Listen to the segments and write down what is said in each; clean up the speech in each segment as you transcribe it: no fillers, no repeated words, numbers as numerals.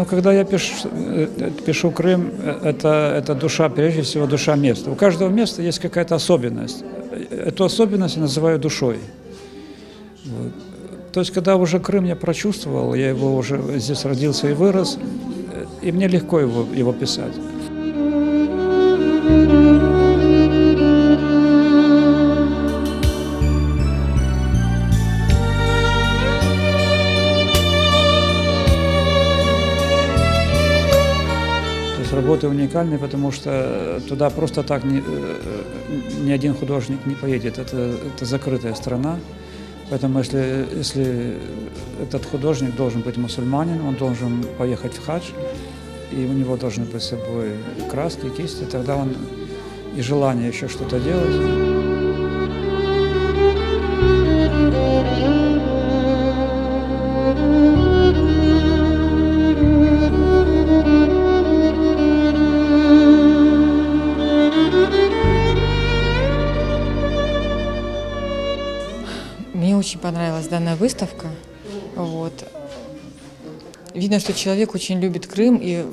Ну, когда я пишу Крым, это душа, прежде всего, душа места. У каждого места есть какая-то особенность. Эту особенность я называю душой. Вот. То есть, когда уже Крым я прочувствовал, я его уже здесь родился и вырос, и мне легко его писать. Работы уникальные, потому что туда просто так ни один художник не поедет. Это закрытая страна. Поэтому если этот художник должен быть мусульманин, он должен поехать в хадж, и у него должны быть с собой краски, кисти, тогда он и желание еще что-то делать. Мне очень понравилась данная выставка. Вот. Видно, что человек очень любит Крым и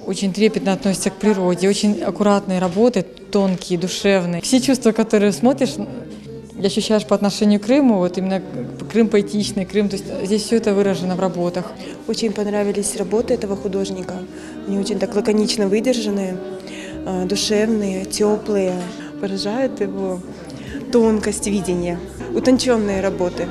очень трепетно относится к природе, очень аккуратные работы, тонкие, душевные. Все чувства, которые смотришь, ощущаешь по отношению к Крыму, вот именно Крым поэтичный, Крым, то есть здесь все это выражено в работах. Очень понравились работы этого художника. Они очень так лаконично выдержанные, душевные, теплые. Поражает его тонкость видения, утонченные работы.